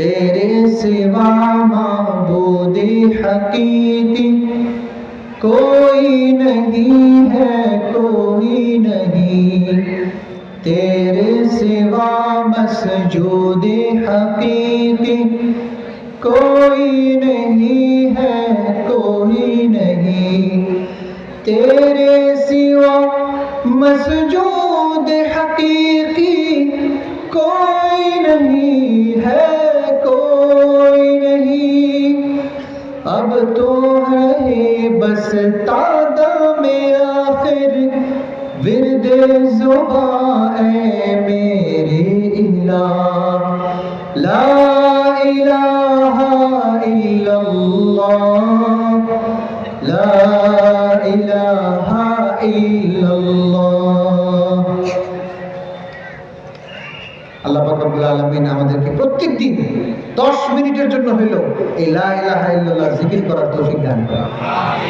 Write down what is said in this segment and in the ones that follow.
तेरे सिवा माबूद हकीकी कोई नहीं है, कोई नहीं। तेरे सिवा मसजूद हकीकी कोई नहीं है, कोई नहीं। तेरे सिवा मसजूद हकीकी कोई नहीं है, कोई नहीं। अब तो है बस तादा में आखिर विर्दे ज़ुबान ऐ मेरे इलाह। ला इलाहा इल्लल्लाह, ला इलाहा इल्लल्लाह। আল্লাহ পাক রব্বুল আলামিন আমাদেরকে প্রত্যেকদিন 10 মিনিটের জন্য হলেও এই লা ইলাহা ইল্লাল্লাহ জিকির করার তৌফিক দান করেন।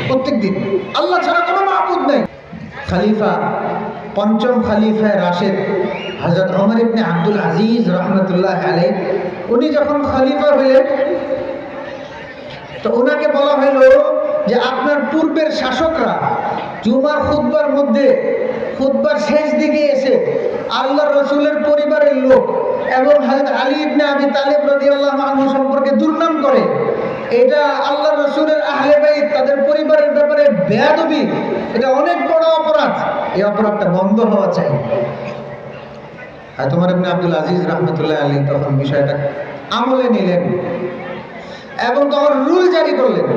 প্রত্যেকদিন আল্লাহ ছাড়া কোনো মাবুদ নাই। খলিফা পঞ্চম খলিফা রাশিদ হযরত ওমর ইবনে আব্দুল আজিজ রাহমাতুল্লাহ আলাইহি উনি যখন খলিফা হলেন তো ওনাকে বলা হলো যে আপনার পূর্বের শাসকরা জুমার খুতবার মধ্যে খুতবার শেষ দিকে এসে আল্লাহর রাসূলের পরিবারের লোক এবং হযরত আলী ইবনে আবি তালিব রাদিয়াল্লাহু আনহু সম্পর্কে দুর্নাম করে। এটা আল্লাহর রাসূলের আহলে বাইত তাদের পরিবারের ব্যাপারে বেয়াদবি, এটা অনেক বড় অপরাধ। এই অপরাধটা বন্ধ হওয়া চাই। হযরত ওমর ইবনে আব্দুল আজিজ রাহমাতুল্লাহ আলাইহি তখন বিষয়টা আমলে নিলেন এবং তখন রুল জারি করলেন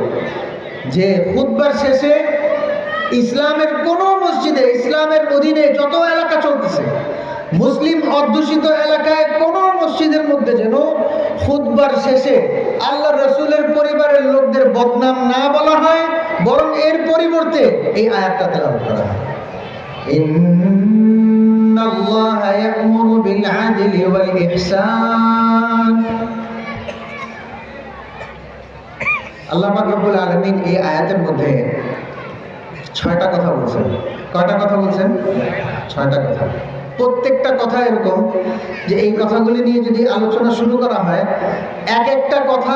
যে খুতবার শেষে ইসলামের কোন মসজিদে, ইসলামের অধীনে যত এলাকা চলতেছে মুসলিম অধ্যুষিত এলাকায় কোন মসজিদের মধ্যে যেন খুতবার শেষে আল্লাহর রাসূলের পরিবারের লোকদের বদনাম না বলা হয়, বরং এর পরিবর্তে এই আয়াতটা তেলাওয়াত করা হয়। ইন্নাল্লাহা ইয়া'মুরু বিল আদলি ওয়াল ইহসান। আল্লাহ পাক রব্বুল আলামিন এই আয়াতের মধ্যে 6টা কথা বলছেন। কয়টা কথা বলছেন? 6টা কথা। প্রত্যেকটা কথা এরকম যে এই কথাগুলি নিয়ে যদি আলোচনা শুরু করা হয় এক একটা কথা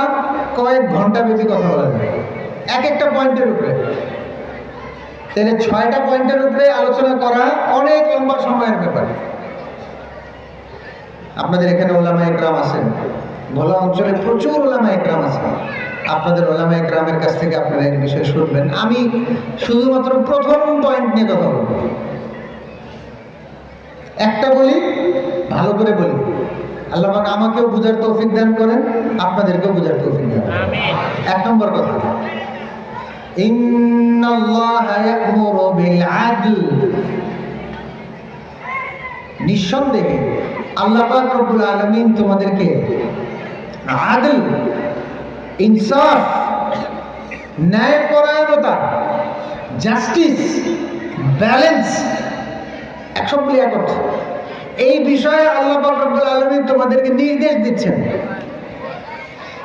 কয়েক ঘন্টা ব্যাপী কথা বলা যায় এক একটা পয়েন্টের উপরে। তাহলে 6টা পয়েন্টের উপরে আলোচনা করা অনেক লম্বা সময়ের ব্যাপার। আপনাদের এখানে ওলামায়ে কেরাম আছেন, ভোলা অঞ্চলে প্রচুর ওলামায়ে কেরাম আছেন। আপনাদের ওলামায়ে কেরামের কাছ থেকে আপনারা এই বিষয়ে শুনবেন। আমি শুধুমাত্র প্রথম পয়েন্ট নিয়ে কথা বলবো। একটা বলি, ভালো করে বলি। আল্লাহ পাক আমাকেও বুঝার তৌফিক দান করেন, আপনাদেরকেও বুঝার তৌফিক দান করেন। আমিন। 1 নম্বর কথা, ইন্নাল্লাহা ইয়া'মুরু বিল আদল। নিঃসন্দেহে আল্লাহ পাক রব্বুল আলামিন তোমাদেরকে আদল, ইনসাফ, ন্যায়পরায়ণতা, জাস্টিস, ব্যালেন্স, সবগুলি এক অর্থ, এই বিষয়ে আল্লাহ পাক রব্বুল আলামিন তোমাদেরকে নির্দেশ দিচ্ছেন।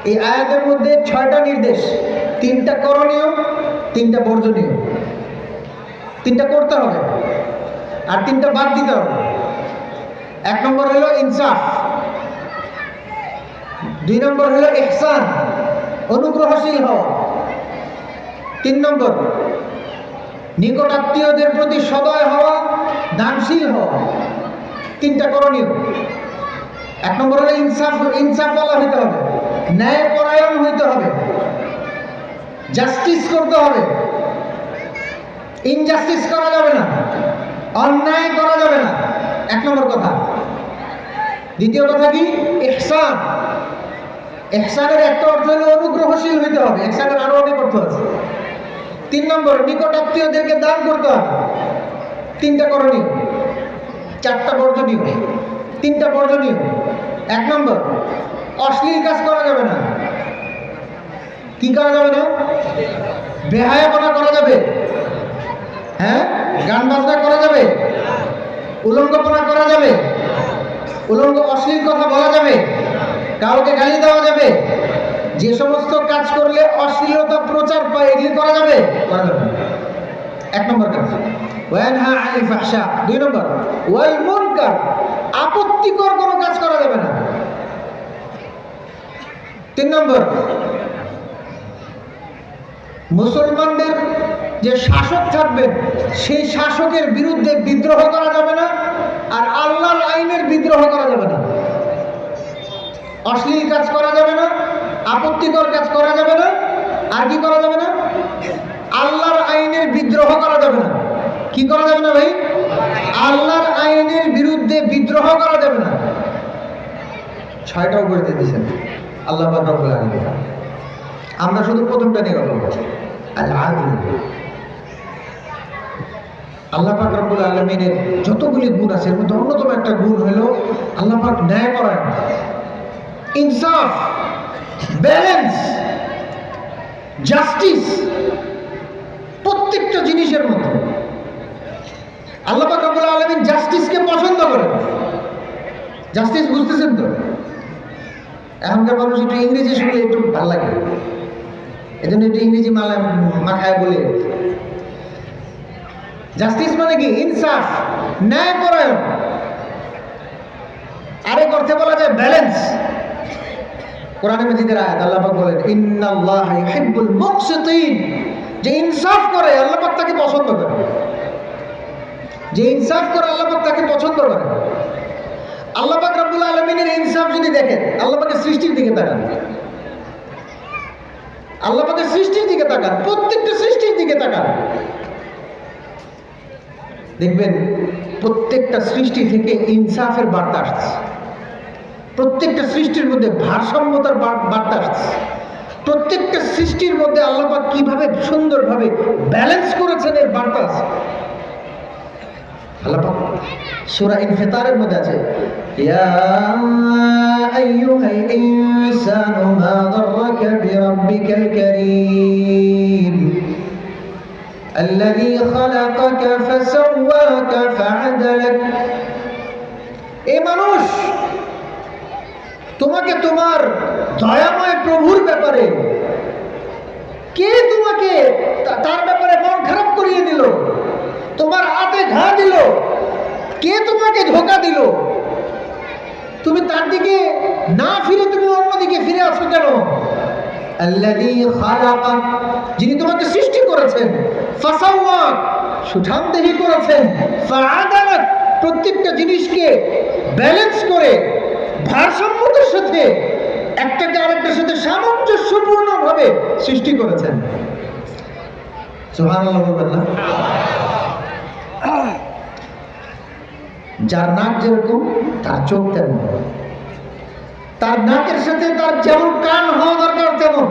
এই আয়াতের মধ্যে 6টা নির্দেশ, 3টা করণীয়, 3টা বর্জনীয়। 3টা করতে হবে আর 3টা বাদ দিতে হবে। 1 নম্বর হলো ইনসাফ, 2 নম্বর হলো ইহসান, অনুগ্রহশীল হওয়া, 3 নম্বর নিকটাত্মীয়দের প্রতি সদয় হওয়া, দানশীল হওয়া। 3টা করণীয়। 1 নম্বর হলো ইনসাফ, ইনসাফওয়ালা হইতে হবে, ন্যায়পরায়ণ হইতে হবে, জাস্টিস করতে হবে, ইনজাস্টিস করা যাবে না, অন্যায় করা যাবে না। 1 নম্বর কথা। দ্বিতীয় কথা কি? ইহসান। ইহসানের একটা অর্থ হলো অনুগ্রহশীল হইতে হবে, ইহসানের আরো অনেক অর্থ আছে। 3 নম্বর নিকটাত্মীয়দেরকে দান করতে হবে। 3টা করণীয়, 4টা বর্জনীয়, 3টা বর্জনীয়। 1 নম্বর অশ্লীল কাজ করা যাবে না। কি করা যাবে না? বেহায়াপনা করা যাবে, হ্যাঁ, গান বাজনা করা যাবে, উলঙ্গপনা করা যাবে, উলঙ্গ অশ্লীল কথা বলা যাবে, কাউকে গালি দেওয়া যাবে, যে সমস্ত কাজ করলে অশ্লীলতা প্রচার পায় এগুলি করা যাবে, করা যাবে। 1 নম্বর কাজ। ওয়ানহা আনিল ফাহশা। 2 নম্বর ওয়াল মুনকার, আপত্তিকর কোনো কাজ করা যাবে না। তিন নম্বর, মুসলমানদের যে শাসক থাকবেন সেই শাসকের বিরুদ্ধে বিদ্রোহ করা যাবে না, আর আল্লাহর আইনের বিদ্রোহ করা যাবে না। অশ্লীল কাজ করা যাবে না, আপত্তিকর কাজ করা যাবে না, আর কি করা যাবে না? আল্লাহর আইনের বিদ্রোহ করা যাবে না। কি করা যাবে না ভাই? আল্লাহর আইনের বিরুদ্ধে বিদ্রোহ করা যাবে না। 6টা উপরে দিয়েছেন আল্লাহ পাক রব্বুল আলামিন। আমরা শুধু প্রথমটা নিয়ে কথা বলছি, আল আদিল। আল্লাহ পাক রব্বুল আলামিনের যতগুলি গুণ আছে এর মধ্যে অন্যতম একটা গুণ হলো আল্লাহ পাক ন্যায়পরায়ণ, ইনসাফ, ব্যালেন্স, জাস্টিস। প্রত্যেকটা জিনিসের মধ্যে আল্লাহ পাক রব্বুল আলামিন জাস্টিসকে পছন্দ করেন। জাস্টিস বুঝতেছেন তো? এখনকার মানুষ একটু ইংরেজি শুনলে একটু ভালো লাগে, এজন্য একটু ইংরেজি মাখায় বলে। জাস্টিস মানে কি? ইনসাফ, ন্যায়পরায়ণ। আরেক অর্থে বলা যায় ব্যালেন্স। কোরআনে মাজিদের আয়াত আল্লাহ পাক বলেন ইন্নাল্লাহা ইউহিব্বুল মুকসিতিন, যে ইনসাফ করে আল্লাহ পাক তাকে পছন্দ করে। যে ইনসাফ করে আল্লাহ পাক তাকে পছন্দ করে। আল্লাহ পাক রব্বুল আলামিনের ইনসাফ যদি দেখেন, আল্লাহ পাকের সৃষ্টির দিকে তাকান, আল্লাহ পাকের সৃষ্টির দিকে তাকান, প্রত্যেকটা সৃষ্টির দিকে তাকান, দেখবেন প্রত্যেকটা সৃষ্টি থেকে ইনসাফের বার্তা আসছে। প্রত্যেকটা সৃষ্টির মধ্যে ভারসাম্যতার বার্তা আসছে। প্রত্যেকটা সৃষ্টির মধ্যে আল্লাহ পাক কিভাবে সুন্দরভাবে ব্যালেন্স করেছেন এর বার্তা আছে। আল্লাহ পাক সূরা ইনফিতারের মধ্যে আছে ইয়া আইয়ুহাল ইনসানু মা গাররাকা বিরাব্বিকাল কারীম الذي خلقك فسواك فعدلك। এ মানুষ, তোমাকে তোমার দয়াময় প্রভুর ব্যাপারে কে তোমাকে তার ব্যাপারে মন খারাপ করিয়ে দিল, তোমার হাতে ঘা দিল, কে তোমাকে ধোঁকা দিল, তুমি তার দিকে না ফিরে তুমি অন্যদিকে ফিরে আসো কেন? আল্লাযী খালাকা, যিনি তোমাকে সৃষ্টি করেছেন, ফাসাওয়াক, সুঠামদেহী করেছেন, ফাআদালাক, প্রত্যেকটা জিনিসকে ব্যালেন্স করে ভারসাম্যতার সাথে একটাকে আরেকটার সাথে সামঞ্জস্যপূর্ণভাবে সৃষ্টি করেছেন। সুবহানাল্লাহ বলবেন না? যার নাক যেরকম তার চোখ তেমন, তার নাকের সাথে তার যেমন কান হওয়া দরকার তেমন,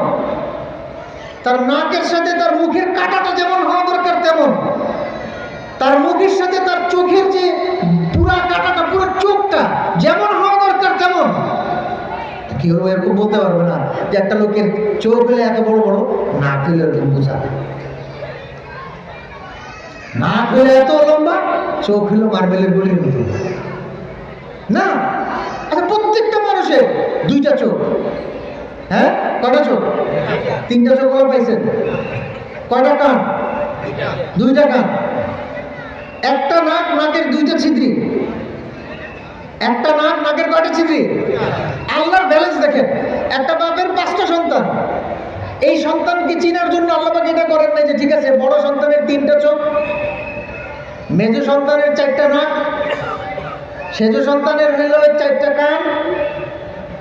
তার নাকের সাথে তার মুখের কাঁটাটা যেমন হওয়া দরকার তেমন, তার মুখের সাথে তার চোখের যে পুরা কাঁটাটা, পুরো চোখটা যেমন হওয়া দরকার তেমন। কেউ এরকম বলতে পারবে না যে একটা লোকের চোখ হলে এত বড় বড়, নাক হলে এরকম বোঝা, নাক হলে এত লম্বা, চোখ হলো মার্বেলের গলির মতো না। আচ্ছা, প্রত্যেকটা মানুষের দুইটা চোখ। হ্যাঁ, কয়টা চোখ? 3টা চোখ বলা পাইছেন? কয়টা কান? 2টা কান। একটা নাক, নাকের 2টা ছিদ্রি। একটা নাক, নাকের কয়টা ছিদ্রি? আল্লাহর ব্যালেন্স দেখেন। একটা বাপের 5টা সন্তান, এই সন্তানকে চিনার জন্য আল্লাহ পাক এটা করেন নাই যে ঠিক আছে বড় সন্তানের 3টা চোখ, মেজো সন্তানের 4টা নাক, সেজো সন্তানের হইল 4টা কান,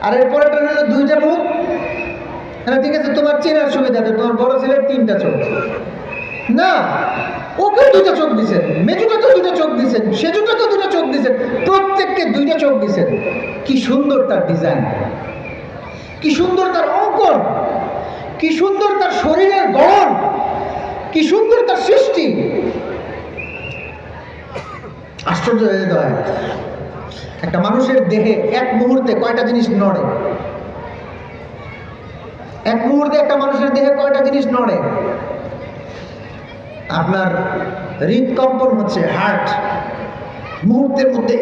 আর এরপরেটা হইল 2টা মুখ। হ্যাঁ ঠিক আছে, তোমার চেনার সুবিধাতে তোমার বড় ছেলের 3টা চোখ না, ওকে 2টা চোখ দিছেন, মেজোটাকে 2টা চোখ দিছেন, সেজোটাকে 2টা চোখ দিছেন, প্রত্যেককে 2টা চোখ দিছেন। কি সুন্দর তার ডিজাইন, কি সুন্দর তার অঙ্কন, কি সুন্দর তার শরীরের গঠন, কি সুন্দর তার সৃষ্টি। আশ্চর্য হয়ে যায় একটা মানুষের দেহে এক মুহূর্তে কয়টা জিনিস নড়ে। এক মুহূর্তে একটা মানুষের দেহে কয়টা জিনিস নড়ে। আপনার হৃদকম্পন হচ্ছে, হার্ট মুহূর্তের মধ্যে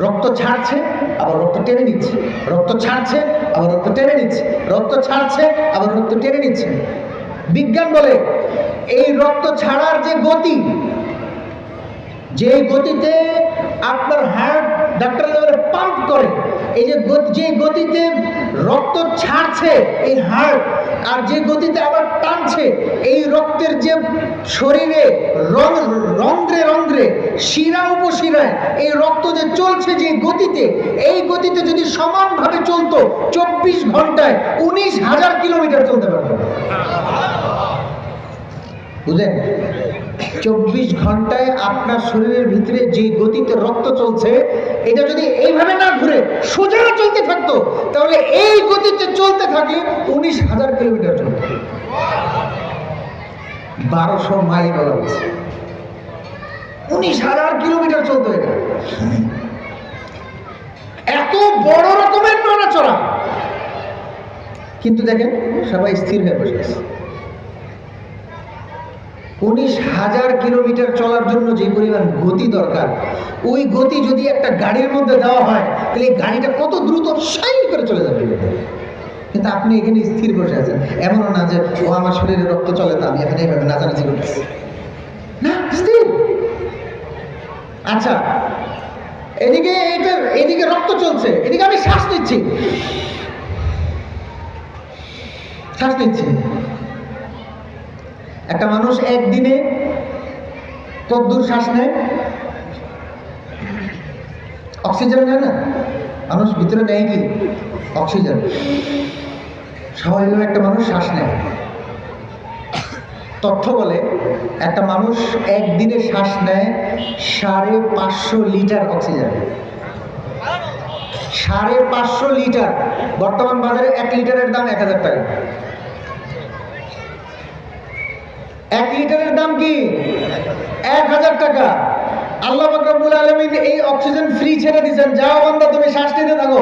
রক্ত ছাড়ছে আবার রক্ত টেনে নিচ্ছে, রক্ত ছাড়ছে আবার রক্ত টেনে নিচ্ছে, রক্ত ছাড়ছে আবার রক্ত টেনে নিচ্ছে। বিজ্ঞান বলে এই রক্ত ছাড়ার যে গতি, যে গতিতে আপনার হার্ট ডাক্তার পাম্প করে, এই যে গতিতে রক্ত ছাড়ছে এই হার্ট, আর যে গতিতে আবার টানছে এই রক্তের যে শরীরে রন্ধ্রে রন্ধ্রে শিরা উপশিরায় এই রক্ত যে চলছে যে গতিতে, এই গতিতে যদি সমানভাবে চলতো 24 ঘন্টায় 19,000 কিলোমিটার চলতে পারতো। বুঝলেন? 24 ঘন্টায় আপনার শরীরের ভিতরে যে গতিতে রক্ত চলছে, এটা যদি এইভাবে না ঘুরে সোজা চলতে থাকতো, তাহলে এই গতিতে চলতে থাকলে 19,000 কিলোমিটার চলত। 1200 মাইল বলা হচ্ছে, 19,000 কিলোমিটার চলতো এটা। এত বড় রকমের নড়াচড়া, কিন্তু দেখেন সবাই স্থির হয়ে বসে আছে। 19,000 কিলোমিটার চলার জন্য যে পরিমাণ গতি দরকার, ওই গতি যদি একটা গাড়ির মধ্যে দেওয়া হয়, তাহলে এই গাড়িটা কত দ্রুত সাই করে চলে যাবে। কিন্তু আপনি এখানে স্থির বসে আছেন, এমনও না যে ও আমার শরীরে রক্ত চলে তো আমি এখানে এইভাবে নাচানাচি করতেছি, না, স্থির। আচ্ছা, এদিকে রক্ত চলছে, এদিকে আমি শ্বাস নিচ্ছি, একটা মানুষ একদিনে কতদূর শ্বাস নেয়? অক্সিজেন নেয় না, মানুষ ভিতরে নেয় কি অক্সিজেন। স্বাভাবিকভাবে একটা মানুষ শ্বাস নেয়। তথ্য বলে একটা মানুষ একদিনে শ্বাস নেয় 550 লিটার অক্সিজেন। 550 লিটার। বর্তমান বাজারে 1 লিটারের দাম 1,000 টাকা। 1 লিটারের দাম কি? 1,000 টাকা। আল্লাহ পাক রব্বুল আলামিন এই অক্সিজেন ফ্রি ছেড়ে দিয়েছেন, যাও বান্দা তুমি শ্বাস নিতে থাকো,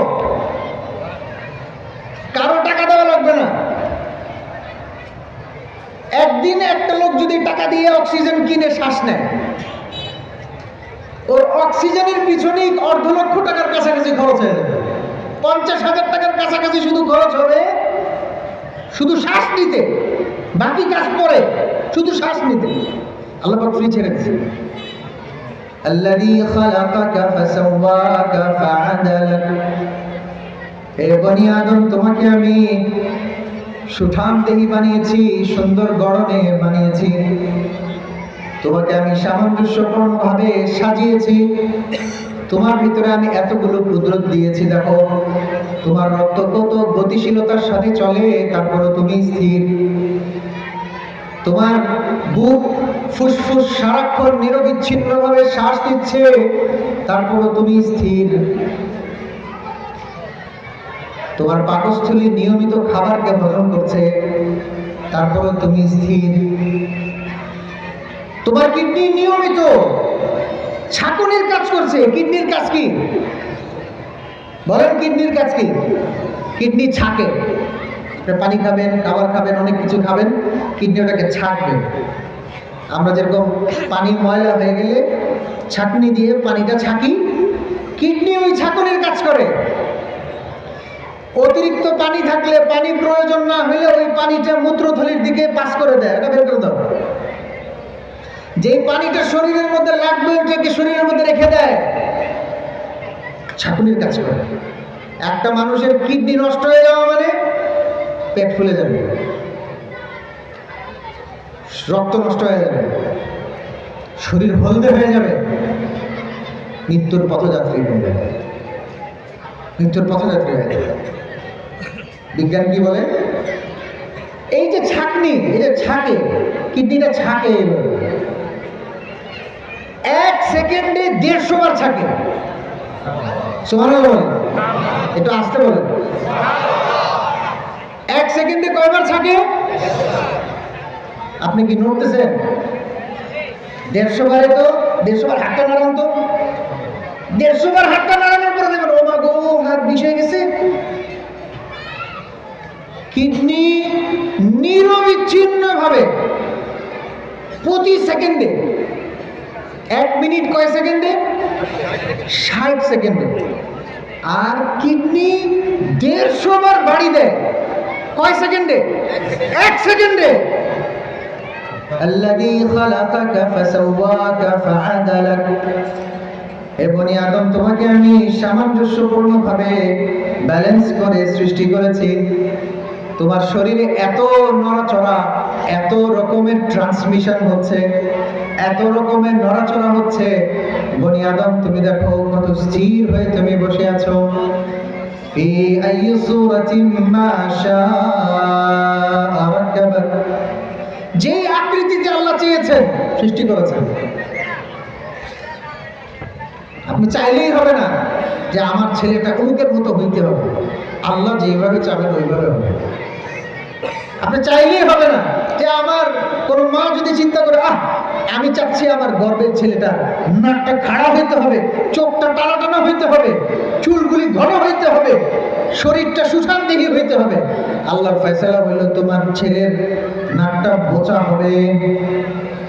কারো টাকা দেওয়া লাগবে না। একদিন একটা লোক যদি টাকা দিয়ে অক্সিজেন কিনে শ্বাস নেয়, ওর অক্সিজেনের পিছনেই 2.5 লক্ষ টাকার কাছাকাছি খরচ হয়ে যাবে। 50,000 টাকার কাছাকাছি শুধু খরচ হবে শুধু শ্বাস নিতে, বাকি কাজ পরে, শুধু শ্বাস নিতে। আল্লাহ পাক ফ্রি ছেড়ে দিয়েছে। আল্লাযী খালাকাকা ফাসাওয়াকা ফাআদালাক। হে বনি আদম, তোমাকে আমি সুঠাম দেহি বানিয়েছি, সুন্দর গড়নে বানিয়েছি, তোমাকে আমি সামঞ্জস্যপূর্ণ ভাবে সাজিয়েছি, তোমার ভিতরে আমি এতগুলো কুদরত দিয়েছি। দেখো তোমার রক্ত কত গতিশীলতার সাথে চলে, তারপরে তুমি স্থির। তোমার বুক ফুসফুস সারাক্ষণ নিরবিচ্ছিন্নভাবে শ্বাস নিচ্ছে, তারপরে তুমি স্থির। তোমার পাকস্থলী নিয়মিত খাবারকে হজম করছে, তারপরে তুমি স্থির। তোমার কিডনি নিয়মিত ছাঁকনির কাজ করছে। কিডনির কাজ কি বলেন? কিডনির কাজ কি? কিডনি ছাঁকে। পানি খাবেন, খাবার খাবেন, অনেক কিছু খাবেন, কিডনি ওটাকে ছাঁকবে। আমরা যেরকম পানি ময়লা হয়ে গেলে ছাঁকনি দিয়ে পানিটা ছাঁকি, কিডনি ওই ছাঁকনির কাজ করে। অতিরিক্ত পানি থাকলে, পানি প্রয়োজন না হলে ওই পানিটা মূত্রথলির দিকে পাস করে দেয়, এটা বের করে দাও। যে পানিটা শরীরের মধ্যে লাগবে ওটাকে শরীরের মধ্যে রেখে দেয়, ছাঁকুনির কাজ করে। একটা মানুষের কিডনি নষ্ট হয়ে যাওয়া মানে পেট ফুলে যাবে, রক্ত নষ্ট হয়ে যাবে, শরীর হলদে হয়ে যাবে, মৃত্যুর পথযাত্রী হয়ে যাবে, মৃত্যুর পথযাত্রী হয়ে যাবে। বিজ্ঞান কি বলে? এই যে ছাঁকনি, এই যে ছাঁকে, কিডনিটা ছাঁকে, 1 সেকেন্ডে 150 বার ছাঁকে। সুবহানাল্লাহ, একটু আস্তে বলেন। 1 সেকেন্ডে কয়বার ছাঁকে? আপনি কি নড়তেছেন? 150 বারে তো 150 বার হাতটা নাড়ান তো। 150 বার হাতটা নাড়ানোর পরে দেখবেন ও মা গো, হাত বিষ হয়ে গেছে। কিডনি নিরবিচ্ছিন্ন ভাবে প্রতি সেকেন্ডে, 1 মিনিট কয় সেকেন্ডে? 60 সেকেন্ডে। আর কিডনি 150 বার বাড়ি দেয় কয় সেকেন্ডে? 1 সেকেন্ডে। আল্লাযী খালাকাকা ফাসাওয়াকা ফাআদালাক। এ বনি আদম, তোমাকে আমি সামঞ্জস্যপূর্ণভাবে ব্যালেন্স করে সৃষ্টি করেছি। তোমার শরীরে এত নড়াচড়া, এত রকমের ট্রান্সমিশন হচ্ছে, এত রকমের নড়াচড়া হচ্ছে। বনি আদম, তুমি দেখো কত স্থির হয়ে তুমি বসে আছো। ফি আইয়ি সূরাতিন মা শাআ রাক্কাবাক, যে আকৃতিতে আল্লাহ চেয়েছেন সৃষ্টি করেছেন। আপনি চাইলেই হবে না যে আমার ছেলেটা অমুকের মতো হইতে হবে। আল্লাহ যেভাবে চাবেন ওইভাবে হবে। আপনি চাইলেই হবে না যে আমার কোন মা যদি চিন্তা করে, আমি চাচ্ছি আমার গর্বের ছেলেটা নাকটা খাড়া হইতে হবে, চোখটা টানা টানা হইতে হবে, চুলগুলি ঘন হইতে হবে, শরীরটা সুঠাম দেখে হইতে হবে। আল্লাহর ফয়সালা হইল তোমার ছেলের নাকটা বোচা হবে।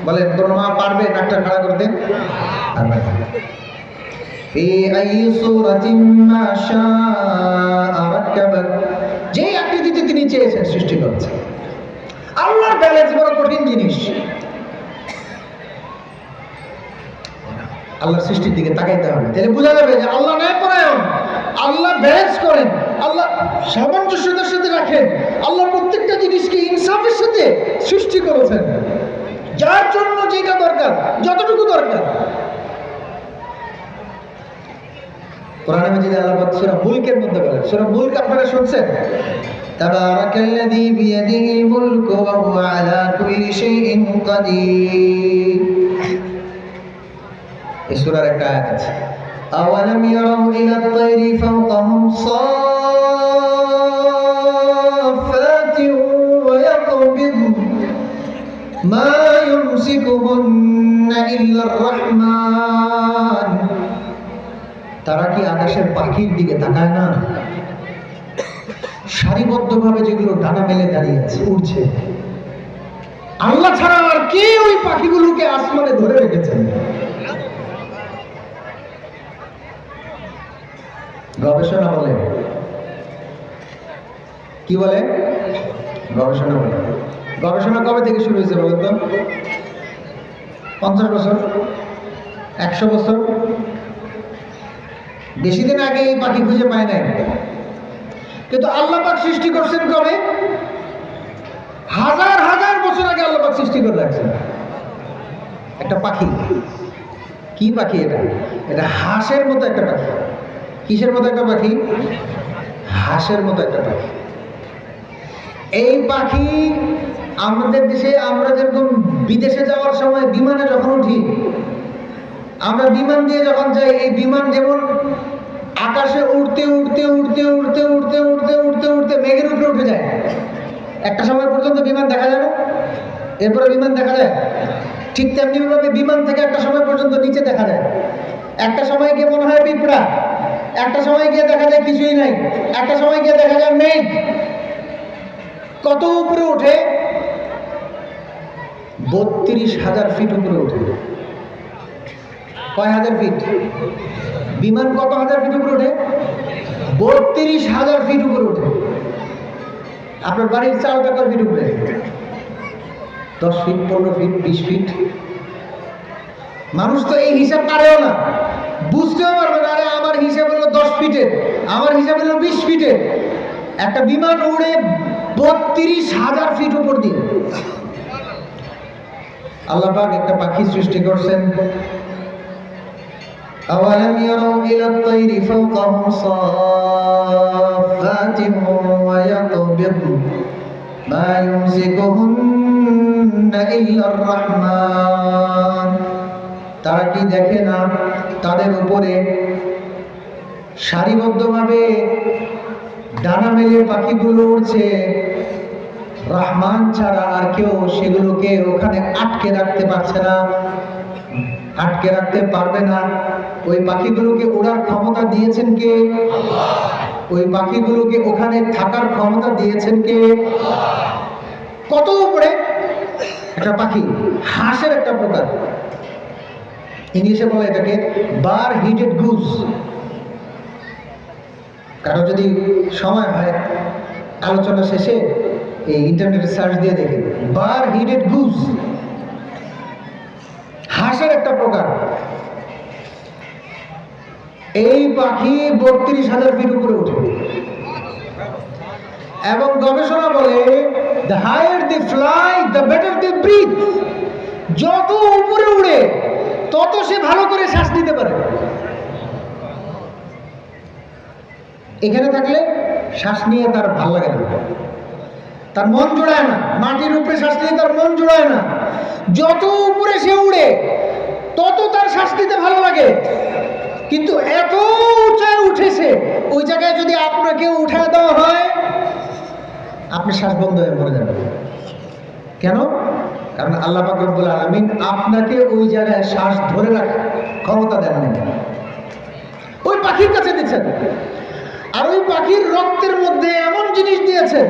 বলেন, কোন মা পারবে নাকটা খাড়া করতে? পারবে না। ফি আইয়ি সূরাতিন মা শাআ রাক্কাবাক, যে আকৃতিতে তিনি চেয়েছেন সৃষ্টি করেছেন। আল্লাহর ব্যালেন্স বড় কঠিন জিনিস। আল্লাহর সৃষ্টির দিকে তাকাইতে হবে, তাহলে বোঝা যাবে যে আল্লাহ ন্যায়পরায়ণ, আল্লাহ ব্যালেন্স করেন, আল্লাহ সামঞ্জস্যতার সাথে রাখেন। আল্লাহ প্রত্যেকটা জিনিসকে ইনসাফের সাথে সৃষ্টি করেছেন, যার জন্য যেটা দরকার, যতটুকু দরকার। কোরআনে মাজিদে আল্লাহ পাক সূরা মুলকের মধ্যে বলেন, সূরা মুলক আপনারা শুনছেন? তাবারাকাল্লাযী বিয়াদিহিল মুলকু ওয়া হুয়া আলা কুল্লি শাইইন কাদির। এই সূরার একটা আয়াত আছে, আওয়ালাম ইয়ারাউ ইলাত তায়রি ফাওকাহুম সাফাতিন ওয়া ইয়াকবিদ মা ইউমসিকুহুন্না ইল্লার রাহমান। তারা কি আকাশের পাখির দিকে তাকায় না? সারিবদ্ধভাবে যেগুলো ডানা মেলে দাঁড়িয়ে আছে, উড়ছে। আল্লাহ ছাড়া আর কে ওই পাখিগুলোকে আসমানে ধরে রেখেছেন? গবেষণা বলে, কি বলে? গবেষণা বলে। গবেষণা কবে থেকে শুরু হয়েছে বলেন তো? 50 বছর, 100 বছর? বেশি দিন আগে এই পাখি খুঁজে পায় নাই, কিন্তু আল্লাহ পাক সৃষ্টি করছেন কবে? হাজার হাজার বছর আগে আল্লাহ পাক সৃষ্টি করে রাখছেন একটা পাখি। কি পাখি এটা? এটা হাঁসের মতো একটা পাখি। কিসের মতো একটা পাখি? হাঁসের মতো একটা পাখি। এই পাখি আমাদের দেশে, আমরা যেরকম বিদেশে যাওয়ার সময় বিমানে যখন উঠি, আমরা বিমান দিয়ে যখন যাই, এই বিমান যেমন আকাশে উড়তে উড়তে উড়তে উড়তে উড়তে উড়তে উড়তে উড়তে মেঘের উপরে উঠে যায়, একটা সময় পর্যন্ত বিমান দেখা যায় না, এরপরে বিমান দেখা যায়। ঠিক তেমনি ভাবে বিমান থেকে একটা সময় পর্যন্ত নিচে দেখা যায়। একটা সময় গিয়ে মনে হয় পিঁপড়া, একটা সময় গিয়ে দেখা যায় কিছুই নাই, একটা সময় গিয়ে দেখা যায় মেঘ। কত উপরে ওঠে? 32,000 ফিট উপরে ওঠে। কয় হাজার ফিট? বিমান কত হাজার ফিট উপরে ওঠে? 32,000 ফিট উপরে ওঠে। আপনার বাড়ির চালটা কত ফিট উপরে? 10 ফিট, 15 ফিট, 20 ফিট। মানুষ তো এই হিসাব পারেও না, বুঝতেও পারবে না। আরে আমার হিসাব হলো 10 ফিটের, আমার হিসাব হলো 20 ফিটের। একটা বিমান উড়ে 32,000 ফিট উপর দিয়ে। আল্লাহ পাক একটা পাখি সৃষ্টি করছেন। আওয়ালাম ইয়ারাউ ইলাত তায়রি ফাওকাহুম সাফাতিন ওয়া ইয়াকবিদ মা ইউমসিকুহুন্না ইল্লার রাহমান। তারা কি দেখে না তাদের উপরে সারিবদ্ধভাবে ডানা মেলে পাখিগুলো উড়ছে? রহমান ছাড়া আর কেউ সেগুলোকে ওখানে আটকে রাখতে পারছে না, আটকে রাখতে পারবে না। ওই পাখিগুলোকে ওড়ার ক্ষমতা দিয়েছেন কে? ওই পাখিগুলোকে ওখানে থাকার ক্ষমতা দিয়েছেন কে? কত উপরে একটা পাখি, হাঁসের একটা প্রকার, ইংলিশে বলে এটাকে বার হিডেড গুজ। কারো যদি সময় হয় আলোচনা শেষে এই ইন্টারনেটে সার্চ দিয়ে দেখে, বার হিডেড গুজ, হাঁসের একটা প্রকার। এই পাখি 32,000 ফিট উপরে উঠে এবং গবেষণা বলে the higher they fly the better they breathe। যত উপরে উড়ে তত সে ভালো করে শ্বাস নিতে পারে। এখানে থাকলে শ্বাস নিয়ে তার ভালো লাগে না, তার মন জোড়ায় না, মাটির উপরে শ্বাস নিয়ে তার মন জোড়ায় না। যত উপরে সে উড়ে তত তার শ্বাস নিতে ভালো লাগে। কিন্তু এত উঁচায় উঠেছে, ওই জায়গায় যদি আপনাকে উঠায় দেওয়া হয় আপনি শ্বাস বন্ধ হয়ে মরে যাবেন। কেন? কারণ আল্লাহ পাক রব্বুল আলামিন আপনাকে ওই জায়গায় শ্বাস ধরে রাখার ক্ষমতা দেন নাই, ওই পাখির কাছে দিচ্ছেন। আর ওই পাখির রক্তের মধ্যে এমন জিনিস দিয়েছেন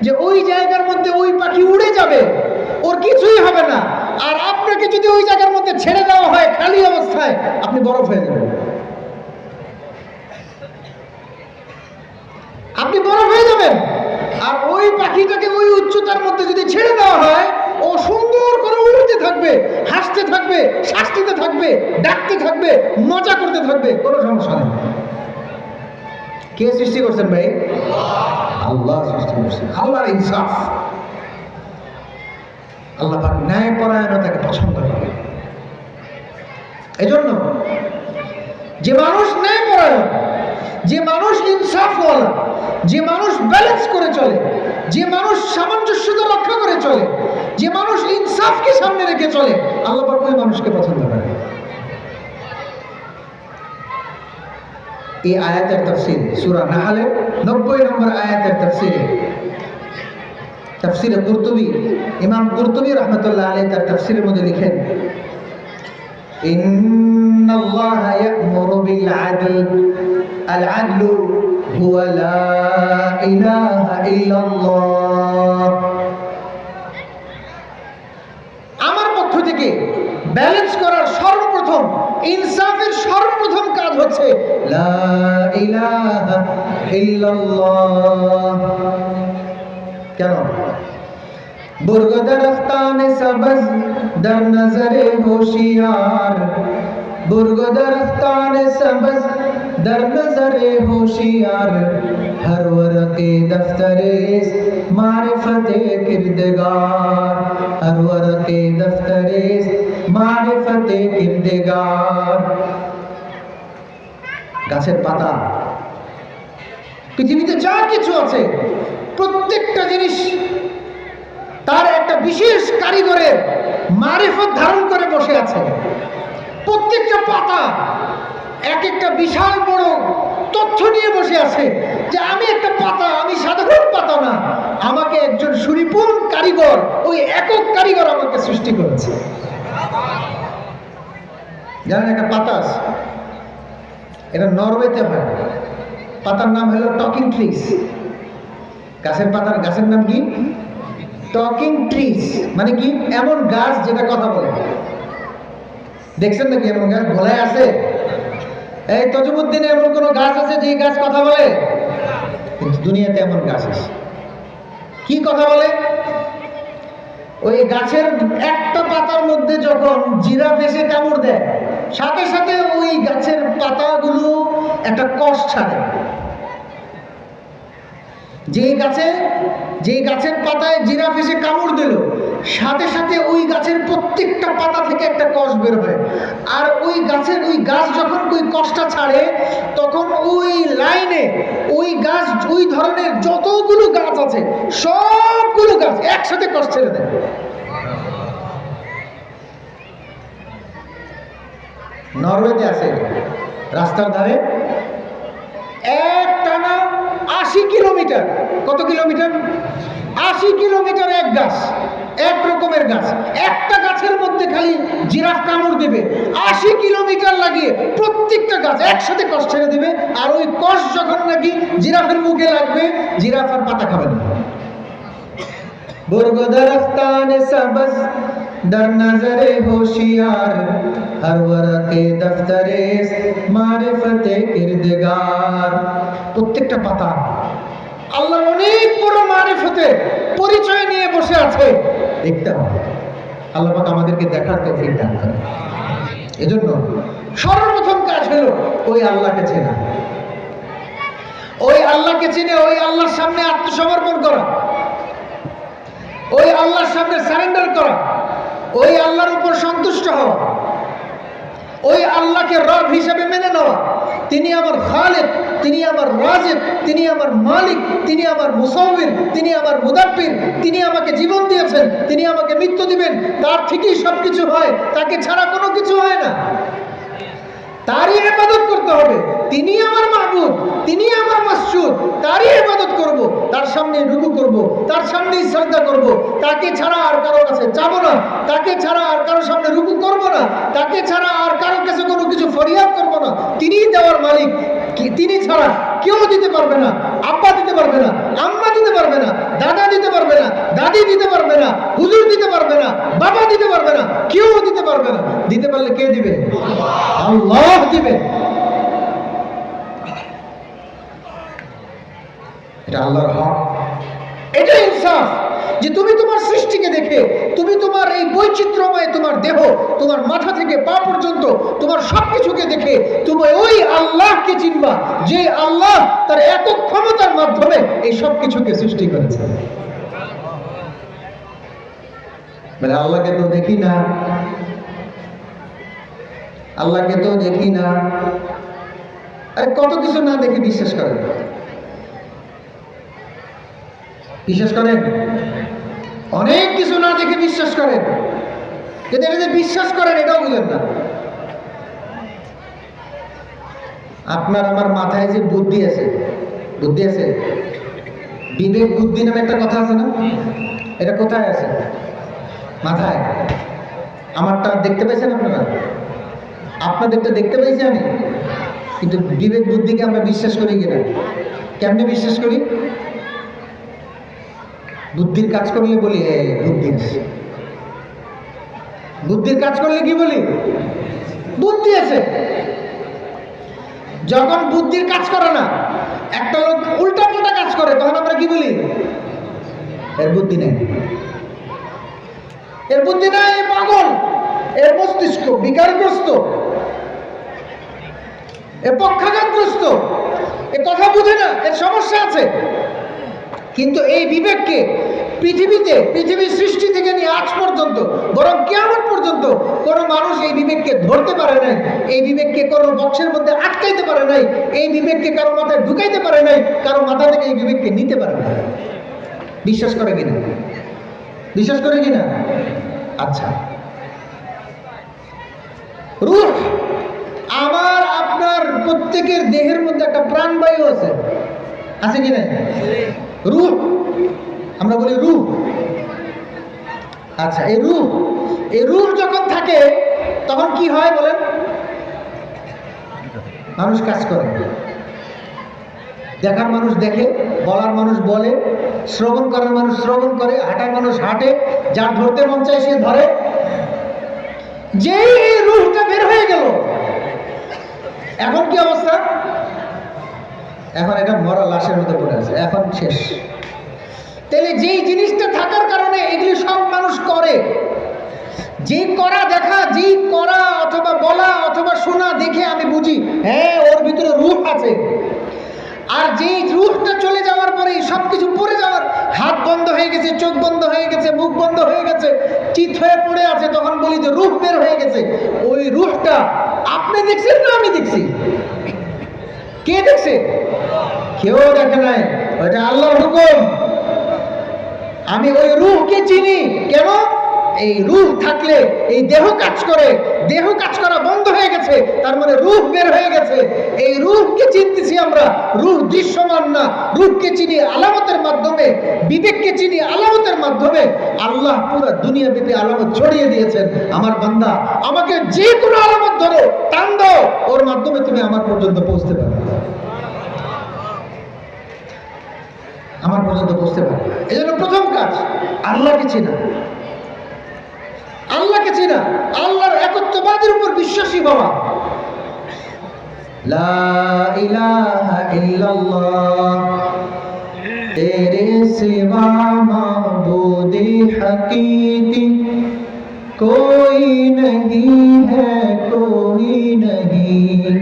যে ওই জায়গার মধ্যে ওই পাখি উড়ে যাবে, ওর কিছুই হবে না। আর আপনাকে যদি ওই জায়গার মধ্যে ছেড়ে দেওয়া হয় খালি অবস্থায়, আপনি বরফ হয়ে যাবেন, আপনি বরফ হয়ে যাবেন। আর ওই পাখিটাকে ওই উচ্চতার মধ্যে যদি ছেড়ে দেওয়া হয়, ও সুন্দর করে উড়তে থাকবে, হাসতে থাকবে, শ্বাস নিতে থাকবে, ডাকতে থাকবে, মজা করতে থাকবে, কোনো সমস্যা নেই। কে সৃষ্টি করছেন ভাই? আল্লাহ সৃষ্টি করছেন। আল্লাহর ইনসাফ, আল্লাহ পাক ন্যায়পরায়ণতাকে পছন্দ করে। এজন্য যে মানুষ ন্যায়পরায়ণ, যে মানুষ ইনসাফওয়ালা, যে মানুষ ব্যালেন্স করে চলে, যে মানুষ সামঞ্জস্যতা রক্ষা করে চলে, যে মানুষ ইনসাফকে সামনে রেখে চলে, আল্লাহ পাক ওই মানুষকে পছন্দ করে। এই আয়াতের তাফসীর সূরা নাহলের 90 নম্বর আয়াতের তাফসীরে কুরতুবী, ইমাম কুরতুবী রাহমাতুল্লাহ আলাইহি তার তাফসীরের মধ্যে লিখেন, ইন্নাল্লাহা ইয়া'মুরু বিল আদল, আল আদলু হুয়া লা ইলাহা ইল্লাল্লাহ। আমার পক্ষ থেকে ব্যালেন্স করার সর্বপ্রথম, ইনসাফের সর্বপ্রথম কাজ হচ্ছে লা ইলাহা ইল্লাল্লাহ। কেন? বুর্গ দরখতানে সবজ দর নজরে হোশিয়ার, বুর্গ দরখতানে সবজ দর নজরে হোশিয়ার, হর ওরকে দফতরে মারিফতে কিরদগার, হর ওরকে দফতরে মারিফতে কিরদগার। গাছের পাতা, পৃথিবীতে যা কিছু আছে প্রত্যেকটা জিনিস তার একটা বিশেষ কারিগরের মারিফত ধারণ করে বসে আছে। প্রত্যেকটা পাতা এক একটা বিশাল বড় তথ্য নিয়ে বসে আছে যে আমি একটা পাতা, আমি সাধারণ পাতা না, আমাকে একজন সুনিপুণ কারিগর, ওই একক কারিগর আমাকে সৃষ্টি করেছে। জানেন একটা পাতা আছে, এটা নরওয়েতে হয়, পাতার নাম হলো টকিং ট্রিজ। গাছের পাতার গাছের নাম কি? Talking trees. মানে কি? এমন গাছ যেটা কথা বলে। দেখছেন নাকি এমন গাছ? ভোলায় আছে? এই তজুমুদ্দিনে এমন কোন গাছ আছে যে গাছ কথা বলে? কিন্তু দুনিয়াতে এমন গাছ আছে, কি কথা বলে? ওই গাছের একটা পাতার মধ্যে যখন জিরাফ এসে কামড় দেয়, সাথে সাথে ওই গাছের পাতাগুলো একটা কষ ছাড়ে। যে গাছের পাতায় জিরাফ এসে কামড় দিল, সাথে সাথে ওই গাছের প্রত্যেকটা পাতা থেকে একটা কষ বের হয়। আর ওই গাছ যখন ওই কষটা ছাড়ে, তখন ওই লাইনে ওই গাছ, ওই ধরনের যতগুলো গাছ আছে সবগুলো গাছ একসাথে কষ ছেড়ে দেয়। নরওয়েতে আছে, রাস্তার ধারে এক টানা 80 কিলোমিটার। কত কিলোমিটার? 80 কিলোমিটার এক গাছ, এক রকমের গাছ। একটা গাছের মধ্যে খালি জিরাফ কামড় দেবে, 80 কিলোমিটার লাগিয়ে প্রত্যেকটা গাছ একসাথে কষ ছেড়ে দেবে। আর ওই কষ যখন নাকি জিরাফের মুখে লাগবে, জিরাফ আর পাতা খাবে না। বুর্গ দরখতানে সবজ দর নজরে হোশিয়ার, হর ওরকে দফতরে মারিফতে কিরদগার। প্রত্যেকটা পাতা আল্লাহর অনেক বড় মারিফতে পরিচয় নিয়ে বসে আছে। দেখতে হবে। আল্লাহ পাক আমাদেরকে দেখার তৌফিক দান করেন। এজন্য সর্বপ্রথম কাজ হলো ওই আল্লাহকে চেনা, ওই আল্লাহকে চিনে ওই আল্লাহর সামনে আত্মসমর্পণ করা, ওই আল্লাহর সামনে সারেন্ডার করা, ওই আল্লাহর উপর সন্তুষ্ট হওয়া, ওই আল্লাহকে রব হিসেবে মেনে নেওয়া। তিনি আমার খালিক, তিনি আমার রাজিক, তিনি আমার মালিক, তিনি আমার মুসাউবির, তিনি আমার মুদাব্বির, তিনি আমাকে জীবন দিয়েছেন, তিনি আমাকে মৃত্যু দিবেন, তার থেকেই সবকিছু হয়, তাকে ছাড়া কোনো কিছু হয় না। তারই ইবাদত করতে হবে। তিনি আমার মাবুদ, তিনি আমার মাসজুদ, তারই ইবাদত করব, তার সামনে রুকু করব, তার সামনেই সিজদা করব, তাকে ছাড়া আর কারো কাছে যাব না, তাকে ছাড়া আর কারো সামনে রুকু করব না, তাকে ছাড়া আর কারো কাছে কোনো কিছু ফরিয়াদ করব না। তিনিই দেওয়ার মালিক, তিনি ছাড়া কেউ দিতে পারবে না। আব্বা দিতে পারবে না, আম্মা দিতে পারবে না, দাদা দিতে পারবে না, দাদি দিতে পারবে না, হুজুর দিতে পারবে না, বাবা দিতে পারবে না, কেউ দিতে পারবে না। দিতে পারলে কে দিবে? আল্লাহ দিবে। এটা আল্লাহর হক, এটা ইনসাফ যে তুমি তোমার সৃষ্টিকে দেখে, তুমি তোমার এই বৈচিত্র্যময় তোমার দেহ, তোমার মাথা থেকে পা পর্যন্ত তোমার সবকিছুকে দেখে তুমি ওই আল্লাহকে চিনবা যে আল্লাহ তার একক ক্ষমতার মাধ্যমে এই সবকিছুকে সৃষ্টি করেছে। মানে আল্লাহকে তো দেখি না, আল্লাহকে তো দেখি না, আরে কত কিছু না দেখে বিশ্বাস করেন, বিশ্বাস করেন, অনেক কিছু না দেখে বিশ্বাস করেন, কিন্তু এটা যে বিশ্বাস করেন এটাও বুঝেন না। আপনার আমার মাথায় যে বুদ্ধি আছে, বুদ্ধি আছে, বিবেক বুদ্ধি নামে একটা কথা আছে না, এটা কোথায় আছে? মাথায়। আমারটা দেখতে পেয়েছেন আপনারা? আপনাদেরটা দেখতে পেয়েছি আমি, কিন্তু বিবেক বুদ্ধিকে আমরা বিশ্বাস করি কিনা? কেমনে বিশ্বাস করি? বুদ্ধির কাজ করলে বলি বুদ্ধি আছে, বুদ্ধির কাজ করলে কি বলি? বুদ্ধি আছে। যখন বুদ্ধির কাজ করে না, একটা লোক উল্টা পাল্টা কাজ করে, তখন আমরা কি বলি? এর বুদ্ধি নেই, এর বুদ্ধি নাই, পাগল, এর মস্তিষ্ক বিকারগ্রস্ত, এ পক্ষাঘাতগ্রস্ত, এ কথা বুঝে না, এর সমস্যা আছে। কিন্তু এই বিবেককে পৃথিবীর সৃষ্টি থেকে নিয়ে আজ পর্যন্ত, বরং কিয়ামত পর্যন্ত কোনো মানুষ এই বিবেককে ধরতে পারে নাই, এই বিবেককে কোনো বক্সের মধ্যে আটকাইতে পারে নাই, এই বিবেককে কারো মাথায় ঢুকাইতে পারে নাই, কারো মাথা থেকে এই বিবেককে নিতে পারে না। বিশ্বাস করে কিনা? বিশ্বাস করে কিনা? আচ্ছা, রূহ, আমার আপনার প্রত্যেকের দেহের মধ্যে একটা প্রাণবায়ু আছে, আছে কিনা? রূহ, আমরা বলি রূহ। আচ্ছা, এই রূহ যখন থাকে তখন কি হয় বলেন? মানুষ কাজ করে, দেখার মানুষ দেখে, বলার মানুষ বলে, শ্রবণ করার মানুষ শ্রবণ করে, হাঁটার মানুষ হাঁটে, যার ধরতে মন চায় সে ধরে। যেই এই রূহটা বের হয়ে গেল, এখন কি অবস্থা? এখন এটা মরা লাশের মধ্যে পড়ে আছে, এখন শেষ। তাহলে যেই জিনিসটা থাকার কারণে এগুলি সব মানুষ করে, যে করা দেখা, যে করা অথবা বলা অথবা শোনা দেখে আমি বুঝি হ্যাঁ ওর ভিতরে রূহ আছে। আর যেই রূহটা চলে যাওয়ার পরে সবকিছু পড়ে যাওয়ার, হাত বন্ধ হয়ে গেছে, চোখ বন্ধ হয়ে গেছে, মুখ বন্ধ হয়ে গেছে, চিত হয়ে পড়ে আছে, তখন বলি যে রূহ বের হয়ে গেছে। ওই রূহটা আপনি দেখছেন না আমি দেখছি? কে দেখছে? কেউ দেখে নাই, ওইটা আল্লাহর হুকুম। আমি ওই রূহকে চিনি। কেন? এই রূহ থাকলে এই দেহ কাজ করে, দেহ কাজ করা বন্ধ হয়ে গেছে, তার মানে রূহ বের হয়ে গেছে। এই রূহকে চিনতেছি আমরা, রূহ দৃশ্যমান না, রূহকে চিনি আলামতের মাধ্যমে, বিবেককে চিনি আলামতের মাধ্যমে। আল্লাহ পুরো দুনিয়া ব্যাপী আলামত ছড়িয়ে দিয়েছেন। আমার বান্দা, আমাকে যে কোনো আলামত ধরো, টান দাও, ওর মাধ্যমে তুমি আমার পর্যন্ত পৌঁছতে পারবে, আমার পর্যন্ত পৌঁছতে পারবে। এই জন্য প্রথম কাজ আল্লাহকে চেনা, আল্লাহকে চেনা, আল্লাহর একত্ববাদের উপর বিশ্বাসী হওয়া। লা ইলাহা ইল্লাল্লাহ তেরে সিওয়া মাবুদি হাকিকি कोई नहीं है कोई नहीं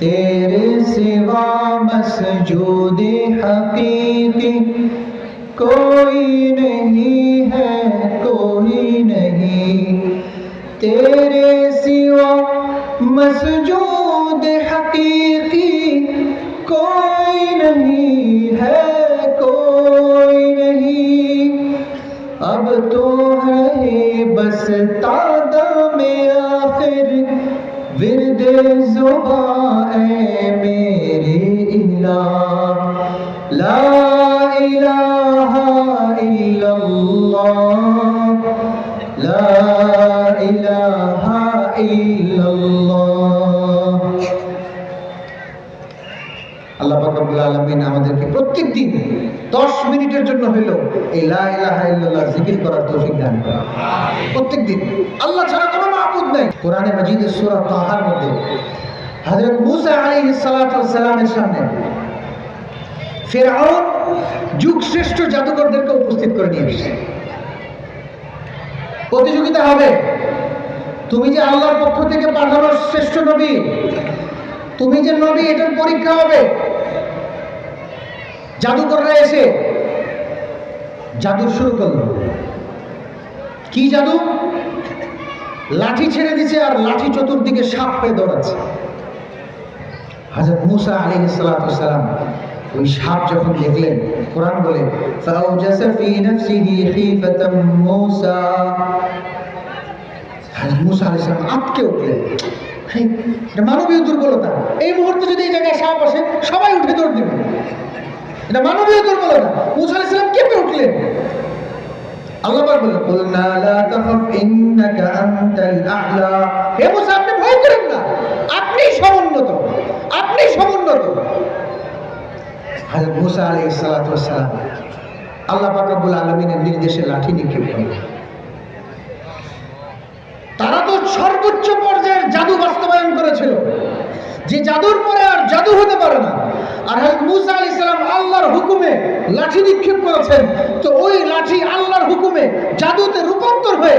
तेरे सिवा मसजूद हकीकी कोई नहीं है कोई नहीं तेरे सिवा मसजूद हकीकी कोई नहीं है कोई नहीं अब तो है बस तादा में आखिर विरदे ज़ुबान ऐ मेरे इलाह ला इलाहा इल्लल्लाह ला इलाहा इल्लल्लाह। আল্লাহ পাক রব্বুল আলামিন আমাদেরকে প্রত্যেকদিন 10 মিনিটের জন্য হলেও এই লা ইলাহা ইল্লাল্লাহ জিকির করার তৌফিক দান করেন। আমিন। প্রত্যেকদিন আল্লাহ ছাড়া কোনো মাবুদ নাই। কোরআনে মাজিদের সূরা তাহার মধ্যে হযরত মুসা আলাইহিস সালাতু ওয়াস সালামের সামনে ফিরআউন যুগশ্রেষ্ঠ জাদুকরদেরকে উপস্থিত করে নিয়ে এসেছে। প্রতিযোগিতা হবে, তুমি যে আল্লাহর পক্ষ থেকে পাঠানো শ্রেষ্ঠ নবী, তুমি যে নবী, এটার পরীক্ষা হবে। জাদুকররা এসে জাদু শুরু করলো। কি জাদু? লাঠি ছেড়ে দিছে আর লাঠি চতুর্দিকে সাপ হয়ে দৌড়াচ্ছে। হযরত মুসা আলাইহিস সালাতু ওয়াস সালাম ওই সাপ যখন দেখলেন, কোরআন বলে ফাওজাসা ফি নাফসিহি খীফাতাম মুসা, হযরত মুসা আলাইহিস সালাম আটকে উঠলেন। এটা মানবীয় দুর্বলতা। এই মুহূর্তে যদি এই জায়গায় সাপ আসে সবাই উঠে দৌড় দেবে, এটা মানবীয় দুর্বলতা। মুসা আলাইহিস সালাম কেঁপে উঠলেন। আল্লাহ পাক বলেন কুলনা লা তাখাফ ইন্নাকা আনতাল আ'লা, হে মুসা আপনি ভয় করেন না, আপনি সমুন্নত, আপনি সমুন্নত। হযরত মুসা আলাইহিস সালাতু ওয়াস সালাম আল্লাহ পাক রব্বুল আলামিনের নির্দেশে লাঠি নিক্ষেপ করলেন। তারা তো সর্বোচ্চ পর্যায়ের জাদু বাস্তবায়ন করেছিল, যে জাদুর পরে আর জাদু হতে পারে না। আর হযরত মুসা আলাইহিস সালাম আল্লাহর হুকুমে লাঠি নিক্ষেপ করেছেন, তো ওই লাঠি আল্লাহর হুকুমে জাদুতে রূপান্তর হয়ে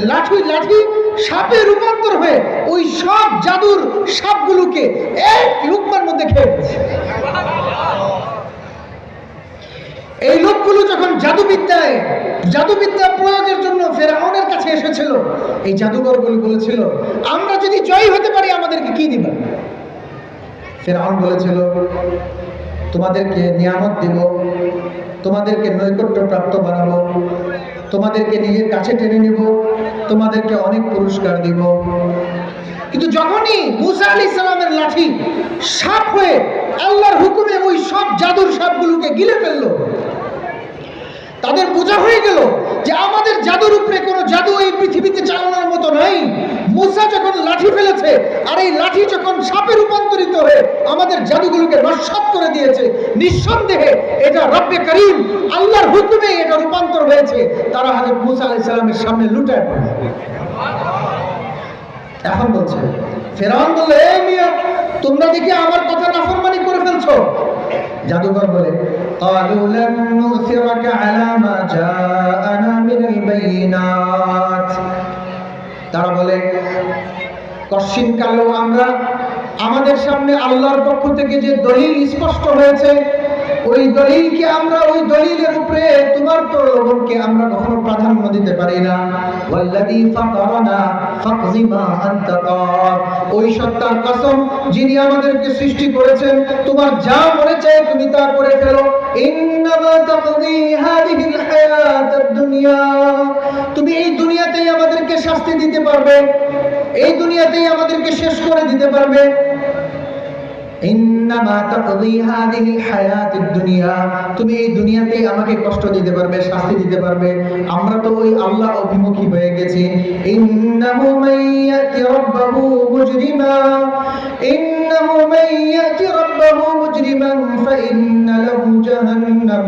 লাঠি সাপে রূপান্তর হয়ে ওই সব জাদুর সাপগুলোকে এক লুকমার মধ্যে খেয়ে ফেলেছে। এই লোকগুলো যখন জাদুবিদ্যা প্রয়োগের জন্য ফেরাউনের কাছে এসেছিল, এই জাদুকরগুলো বলেছিল আমরা যদি জয়ী হতে পারি আমাদেরকে কি দিবেন? ফেরাউন বলেছিল তোমাদেরকে নিয়ামত দেব, তোমাদেরকে নৈকট্য প্রাপ্ত বানাবো, তোমাদেরকে নিজের কাছে টেনে নেব, তোমাদেরকে অনেক পুরস্কার দিব। কিন্তু যখনই মুসা আলাইহিস সালামের লাঠি সাপ হয়ে আল্লাহর হুকুমে ওই সব জাদুর সাপগুলোকে গিলে ফেললো, তাদের বোঝা হয়ে গেল যে আমাদের জাদুর উপরে কোনো জাদু এই পৃথিবীতে চালানোর মতো নাই। মুসা যখন লাঠি ফেলেছে আর এই লাঠি যখন সাপে রূপান্তরিত হয়ে আমাদের জাদুগুলোকে নস্যাৎ করে দিয়েছে, নিঃসন্দেহে এটা রব্বে করিম আল্লাহর হুকুমে এটা রূপান্তর হয়েছে। তারা হযরত মুসা আলাইহিস সালামের সামনে লুটায় পড়ে। এখন বলছে ফেরাউন বলে এই মিয়া তোমরা দেখি আমার কথা নাফরমানি করে ফেলছো। জাদুকর বলে قالوا لن نؤثرك على ما جاءنا من البينات, তারা বলে কশিন কালো আমরা আমাদের সামনে আল্লাহর পক্ষ থেকে যে দলিল স্পষ্ট হয়েছে ওই দলিলকে আমরা ওই দলিলের উপরে তোমার প্রলোভনকে আমরা কখনো প্রাধান্য দিতে পারি না। ওয়াল্লাযী ফাতারানা ফাকযি মা আনতা কাদ, ওই সত্তার কসম যিনি আমাদেরকে সৃষ্টি করেছেন তোমার যা মনে চায় তুমি তা করে ফেলো। ইন্নামা তাকযী হাযিহিল হায়াতাদ দুনিয়া, তুমি এই দুনিয়াতেই আমাদেরকে শাস্তি দিতে পারবে, এই দুনিয়াতেই আমাদেরকে শেষ করে দিতে পারবে। ইন্নামা তাকযী হাযিহিল হায়াতিদ দুনিয়া, তুমি এই দুনিয়াতেই আমাকে কষ্ট দিতে পারবে, শাস্তি দিতে পারবে। আমরা তো ওই আল্লাহ অভিমুখী হয়ে গেছি। ইন্নাহু মাইয়াতি রাব্বাহু মুজরিমা, ইন্নাহু মাইয়াতি রাব্বাহু মুজরিমান ফাইন্না লাহু জাহান্নাম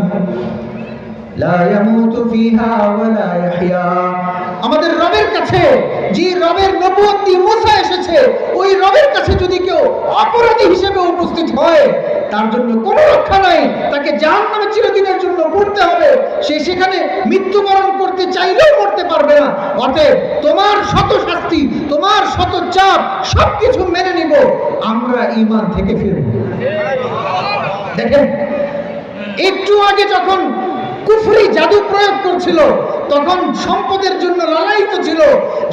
লা ইয়ামুতু ফিহা ওয়া লা ইয়াহইয়া। আমাদের রবের কাছে যে রবের নবুয়ত দিয়ে মুসা এসেছে, ওই রবের কাছে যদি কেউ অপরাধী হিসেবে উপস্থিত হয় তার জন্য কোনো রক্ষা নাই, তাকে জাহান্নামে চিরদিনের জন্য পড়তে হবে। সে সেখানে মৃত্যুবরণ করতে চাইলেও মরতে পারবে না, অতএব তোমার শত শাস্তি, তোমার শত চাপ সবকিছু মেনে নিব, আমরা ঈমান থেকে ফিরব। দেখেন, একটু আগে যখন কুফরি জাদু প্রয়োগ করছিল তখন সম্পদের জন্য লালায়িত ছিল,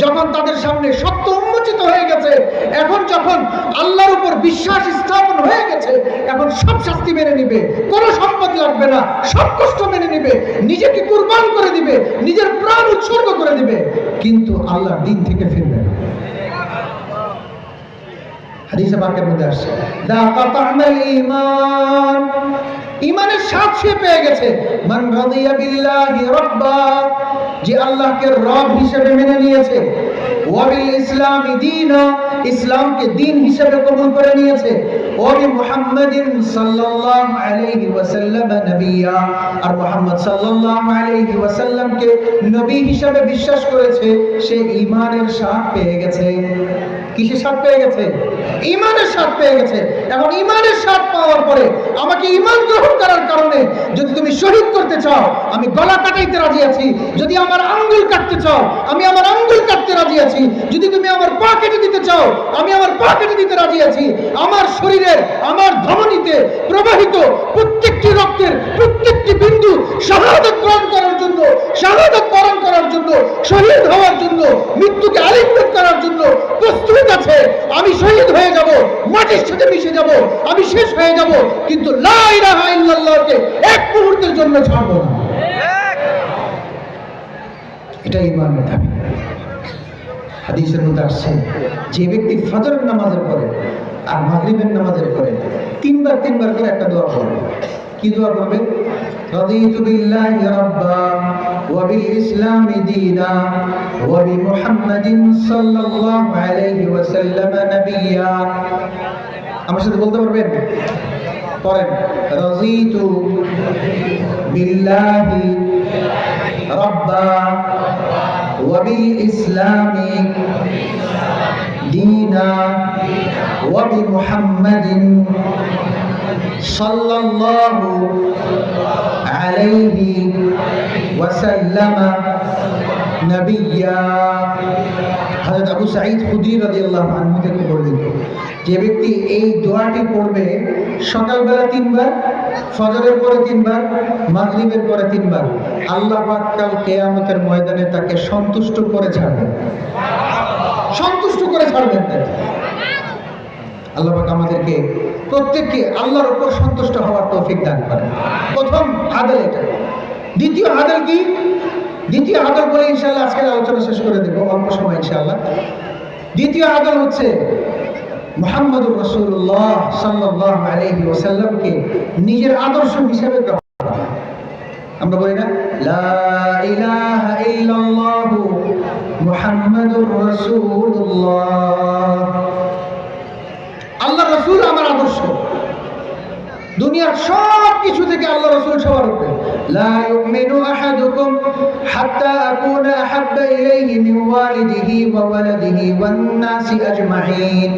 যখন তাদের সামনে সত্য উন্মোচিত হয়ে গেছে, এখন যখন আল্লাহর উপর বিশ্বাস স্থাপন হয়ে গেছে, এখন সব শাস্তি মেনে নিবে, কোনো সম্পদ লাগবে না, সব কষ্ট মেনে নিবে, নিজেকে কুরবান করে দিবে, নিজের প্রাণ উৎসর্গ করে দিবে, কিন্তু আল্লাহর দিন থেকে ফিরবে না। হাদিসে পাকের মধ্যে আসছে দাকাতানাল ঈমান, ঈমানের স্বাদ সে পেয়ে গেছে। মান রাদিয়া বিল্লাহি রাব্বা, যে আল্লাহকে রব হিসেবে মেনে নিয়েছে, ওয়া বিল ইসলামি দীনা, ইসলামকে দিন হিসেবে কবুল করে নিয়েছে, ওয়া বি মুহাম্মাদিন সাল্লাল্লাহু আলাইহি ওয়াসাল্লাম নবিয়্যা, আর মুহাম্মদ সাল্লাল্লাহু আলাইহি ওয়াসাল্লামকে নবী হিসেবে বিশ্বাস করেছে, সে ঈমানের স্বাদ পেয়ে গেছে। কিসের স্বাদ পেয়ে গেছে? ঈমানের স্বাদ পেয়ে গেছে। এখন ঈমানের স্বাদ পাওয়ার পরে আমাকে ঈমান গ্রহণ করার কারণে যদি তুমি শহীদ করতে চাও, আমি গলা কাটাইতে রাজি আছি। যদি আমার আঙ্গুল কাটতে চাও, আমি আমার আঙ্গুল কাটতে রাজি আছি। যদি তুমি আমার পা কেটে দিতে চাও, আমি আমার পা কেটে দিতে রাজি আছি। আমার শরীরের, আমার ধমনীতে প্রবাহিত প্রত্যেকটি রক্তের প্রত্যেকটি বিন্দু শাহাদাত গ্রহণ করার জন্য, শাহাদাত বরণ করার জন্য, শহীদ হওয়ার জন্য, মৃত্যুকে আলিঙ্গন করার জন্য প্রস্তুত আছে। আমি শহীদ হয়ে যাব, মাটির সাথে মিশে যাব, আমি শেষ হয়ে যাব, কিন্তু লা ইলাহা ইল্লাল্লাহকে এক মুহূর্তের জন্য ছাড়ব না। এটা ঈমানের দাবি। হাদিসের মধ্যে আসছে, যে ব্যক্তি ফজরের নামাজের পরে আর মাগরিবের নামাজের পরে তিনবার করে একটা দোয়া পড়বে। কি দোয়া পড়বে? রাদিতু বিল্লাহি রাব্বা ওয়া বিল ইসলামি দীনা ওয়া বি মুহাম্মাদিন সাল্লাল্লাহু আলাইহি ওয়াসাল্লাম নবিয়্যা। আমার সাথে বলতে পারবেন? পড়েন, রাদিতু বিল্লাহি রাব্বা ওয়া বিল ইসলামি দীনা ওয়া বি মুহাম্মাদিন সাল্লাল্লাহু আলাইহি ওয়াসাল্লাম নবিয়্যা। হযরত আবু সাঈদ খুদরি রাদিয়াল্লাহু আনহু থেকে বর্ণিত, যে ব্যক্তি এই দোয়াটি পড়বে সকালবেলা 3 বার, ফজরের পরে 3 বার, মাগরিবের পরে 3 বার, আল্লাহ পাক কাল কিয়ামতের ময়দানে তাকে সন্তুষ্ট করে ছাড়বেন। সন্তুষ্ট করে ছাড়বেন। আল্লাহ পাক আমাদেরকে প্রত্যেককে আল্লাহর উপর সন্তুষ্ট হওয়ার তৌফিক দান করেন। প্রথম আদল এটা। দ্বিতীয় আদল কি? দ্বিতীয় আদল বলে ইনশাআল্লাহ আজকের আলোচনা শেষ করে দেব অল্প সময় ইনশাআল্লাহ। দ্বিতীয় আদল হচ্ছে মুহাম্মদুর রাসূলুল্লাহ সাল্লাল্লাহু আলাইহি ওয়াসাল্লামকে নিজের আদর্শ হিসেবে গ্রহণ করা। আমরা বলি না, লা ইলাহা ইল্লাল্লাহু মুহাম্মাদুর রাসূলুল্লাহ। আল্লাহ রাসূল আমার আদর্শ। দুনিয়ার সব কিছু থেকে আল্লাহ রাসূল সবার উপরে। লা ইউমিনু আহাদুকুম হাত্তা আকুনা আহাব্বা ইলাইহি মিন ওয়ালিদিহি ওয়া ওয়ালাদিহি ওয়ান নাসি আজমাইন।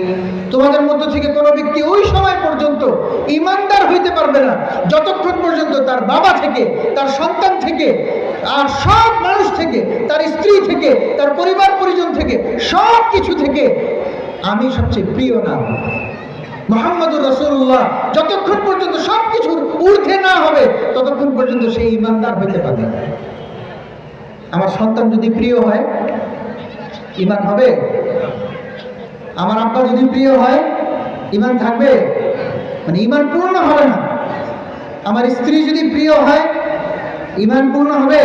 তোমাদের মধ্য থেকে কোনো ব্যক্তি ওই সময় পর্যন্ত ঈমানদার হইতে পারবে না যতক্ষণ পর্যন্ত তার বাবা থেকে, তার সন্তান থেকে, আর সব মানুষ থেকে, তার স্ত্রী থেকে, তার পরিবার পরিজন থেকে, সব কিছু থেকে আমি সবচেয়ে প্রিয় না। মুহাম্মদুর রাসূলুল্লাহ যতক্ষণ পর্যন্ত সবকিছুর ঊর্ধ্বে না হবে ততক্ষণ পর্যন্ত সেই ঈমানদার হতে পারবে না। আমার সন্তান যদি প্রিয় হয়, ঈমান হবে? আমার আব্বা যদি প্রিয় হয়, ঈমান থাকবে? মানে ঈমান পূর্ণ হবে না। আমার স্ত্রী যদি প্রিয় হয়, ঈমান পূর্ণ হবে?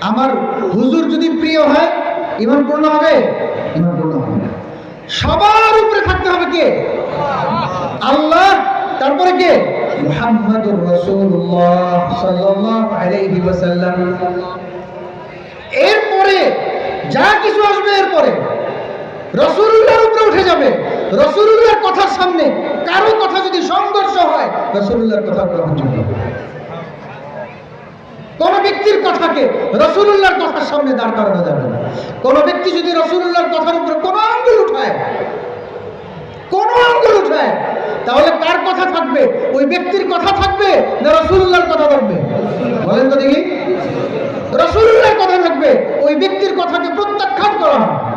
আমার হুজুর যদি প্রিয় হয়, ঈমান পূর্ণ হবে? ঈমান পূর্ণ হবে না। সবার উপরে থাকতে হবে কে? আল্লাহ। তারপরে কে? মুহাম্মাদুর রাসূলুল্লাহ সাল্লাল্লাহু আলাইহি ওয়াসাল্লাম। এরপরে যা কিছু আসবে এরপরে রাসূলুল্লাহর উপরে উঠে যাবে। রাসূলুল্লাহর কথার সামনে কারো কথা যদি সংঘর্ষ হয়, রাসূলুল্লাহর কথা গ্রহণযোগ্য। কোন ব্যক্তির কথাকে রাসূলুল্লাহর কথার সামনে দাঁড় করানো যাবে না। কোন ব্যক্তি যদি রাসূলুল্লাহর কথার উপরে কোনো আঙ্গুল উঠায়, তাহলে কার কথা থাকবে? ওই ব্যক্তির কথা থাকবে না রাসূলুল্লাহর কথা থাকবে? বলেন তো দেখি। রাসূলুল্লাহর কথা থাকবে। আসবে ওই ব্যক্তির কথাকে প্রত্যাখ্যান করা হয়।